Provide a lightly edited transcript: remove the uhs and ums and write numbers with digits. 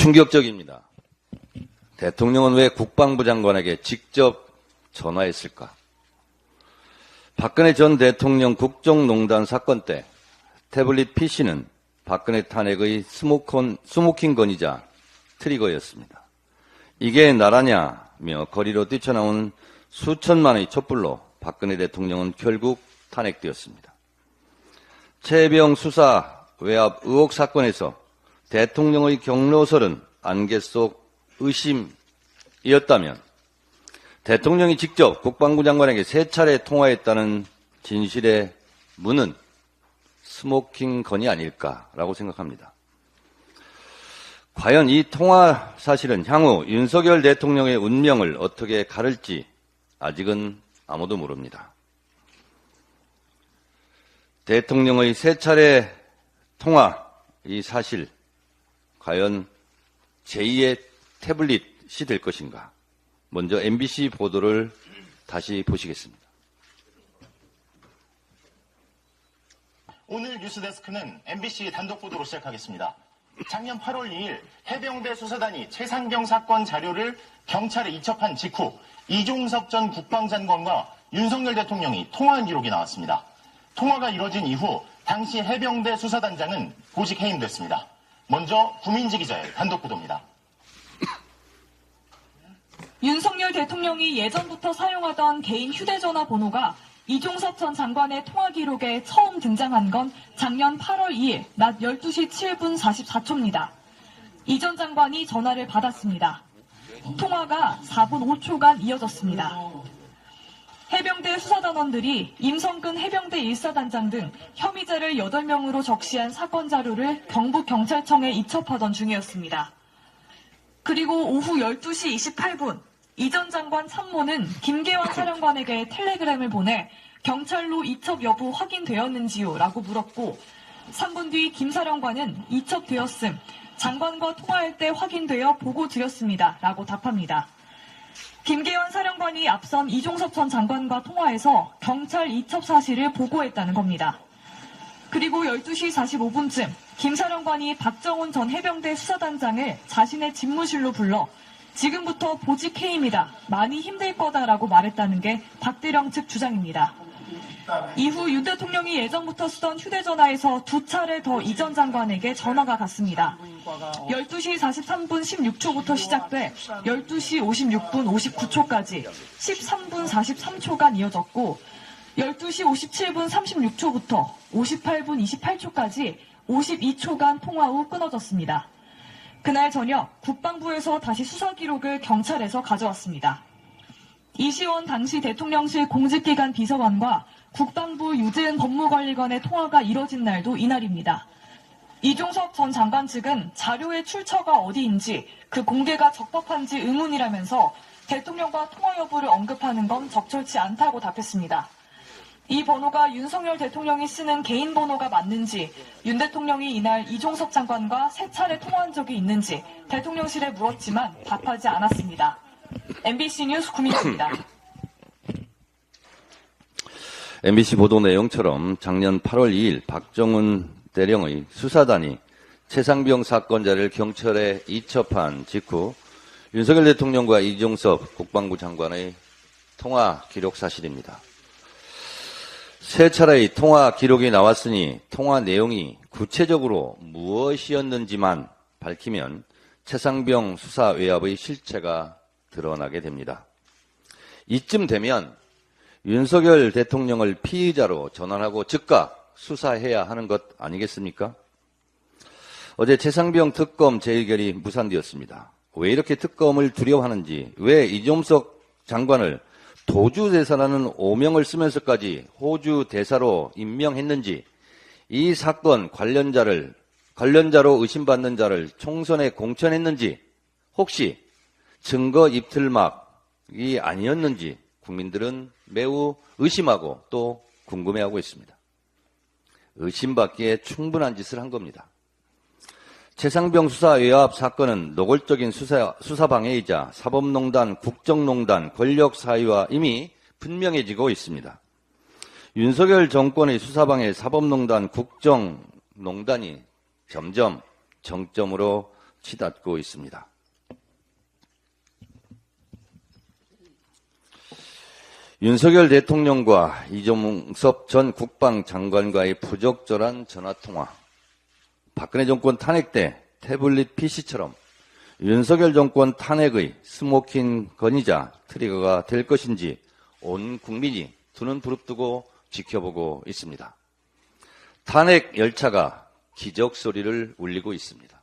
충격적입니다. 대통령은 왜 국방부 장관에게 직접 전화했을까? 박근혜 전 대통령 국정농단 사건 때 태블릿 PC는 박근혜 탄핵의 스모킹 건이자 트리거였습니다. 이게 나라냐며 거리로 뛰쳐나온 수천만의 촛불로 박근혜 대통령은 결국 탄핵되었습니다. 최혜병 수사 외압 의혹 사건에서 대통령의 경로설은 안개 속 의심이었다면 대통령이 직접 국방부 장관에게 3차례 통화했다는 진실의 문은 스모킹 건이 아닐까라고 생각합니다. 과연 이 통화 사실은 향후 윤석열 대통령의 운명을 어떻게 가를지 아직은 아무도 모릅니다. 대통령의 3차례 통화, 이 사실, 과연 제2의 태블릿이 될 것인가? 먼저 MBC 보도를 다시 보시겠습니다. 오늘 뉴스데스크는 MBC 단독 보도로 시작하겠습니다. 작년 8월 2일 해병대 수사단이 최상병 사건 자료를 경찰에 이첩한 직후 이종섭 전 국방장관과 윤석열 대통령이 통화한 기록이 나왔습니다. 통화가 이뤄진 이후 당시 해병대 수사단장은 보직 해임됐습니다. 먼저 구민지 기자의 단독 보도입니다. 윤석열 대통령이 예전부터 사용하던 개인 휴대전화 번호가 이종섭 전 장관의 통화 기록에 처음 등장한 건 작년 8월 2일 낮 12시 7분 44초입니다. 이 전 장관이 전화를 받았습니다. 통화가 4분 5초간 이어졌습니다. 해병대 수사단원들이 임성근 해병대 1사단장 등 혐의자를 8명으로 적시한 사건 자료를 경북경찰청에 이첩하던 중이었습니다. 그리고 오후 12시 28분 이 전 장관 참모는 김계환 사령관에게 텔레그램을 보내 경찰로 이첩 여부 확인되었는지요? 라고 물었고 3분 뒤 김 사령관은 이첩되었음, 장관과 통화할 때 확인되어 보고 드렸습니다. 라고 답합니다. 김계환 사령관이 앞선 이종섭 전 장관과 통화해서 경찰 이첩 사실을 보고했다는 겁니다. 그리고 12시 45분쯤 김 사령관이 박정훈 전 해병대 수사단장을 자신의 집무실로 불러 지금부터 보직 해임이다. 많이 힘들 거다라고 말했다는 게 박대령 측 주장입니다. 이후 윤 대통령이 예전부터 쓰던 휴대전화에서 2차례 더 이 전 장관에게 전화가 갔습니다. 12시 43분 16초부터 시작돼 12시 56분 59초까지 13분 43초간 이어졌고 12시 57분 36초부터 58분 28초까지 52초간 통화 후 끊어졌습니다. 그날 저녁 국방부에서 다시 수사 기록을 경찰에서 가져왔습니다. 이시원 당시 대통령실 공직기관 비서관과 국방부 유재은 법무관리관의 통화가 이뤄진 날도 이날입니다. 이종섭 전 장관 측은 자료의 출처가 어디인지 그 공개가 적법한지 의문이라면서 대통령과 통화 여부를 언급하는 건 적절치 않다고 답했습니다. 이 번호가 윤석열 대통령이 쓰는 개인 번호가 맞는지, 윤 대통령이 이날 이종섭 장관과 3차례 통화한 적이 있는지 대통령실에 물었지만 답하지 않았습니다. MBC 뉴스 구민지입니다. MBC 보도 내용처럼 작년 8월 2일 박정훈 대령의 수사단이 최상병 사건 자료를 경찰에 이첩한 직후 윤석열 대통령과 이종섭 국방부 장관의 통화 기록 사실입니다. 3차례의 통화 기록이 나왔으니 통화 내용이 구체적으로 무엇이었는지만 밝히면 최상병 수사 외압의 실체가 드러나게 됩니다. 이쯤 되면 윤석열 대통령을 피의자로 전환하고 즉각 수사해야 하는 것 아니겠습니까? 어제 최상병 특검 재의결이 무산되었습니다. 왜 이렇게 특검을 두려워하는지, 왜 이종섭 장관을 도주 대사라는 오명을 쓰면서까지 호주 대사로 임명했는지, 이 사건 관련자로 의심받는 자를 총선에 공천했는지, 혹시 증거 입틀막이 아니었는지 국민들은 매우 의심하고 또 궁금해하고 있습니다. 의심받기에 충분한 짓을 한 겁니다. 최상병 수사 외압 사건은 노골적인 수사 방해이자 사법농단, 국정농단, 권력 사유와 이미 분명해지고 있습니다. 윤석열 정권의 수사 방해, 사법농단, 국정농단이 점점 정점으로 치닫고 있습니다. 윤석열 대통령과 이종섭 전 국방장관과의 부적절한 전화통화, 박근혜 정권 탄핵 때 태블릿 PC처럼 윤석열 정권 탄핵의 스모킹 건이자 트리거가 될 것인지 온 국민이 두 눈 부릅뜨고 지켜보고 있습니다. 탄핵 열차가 기적 소리를 울리고 있습니다.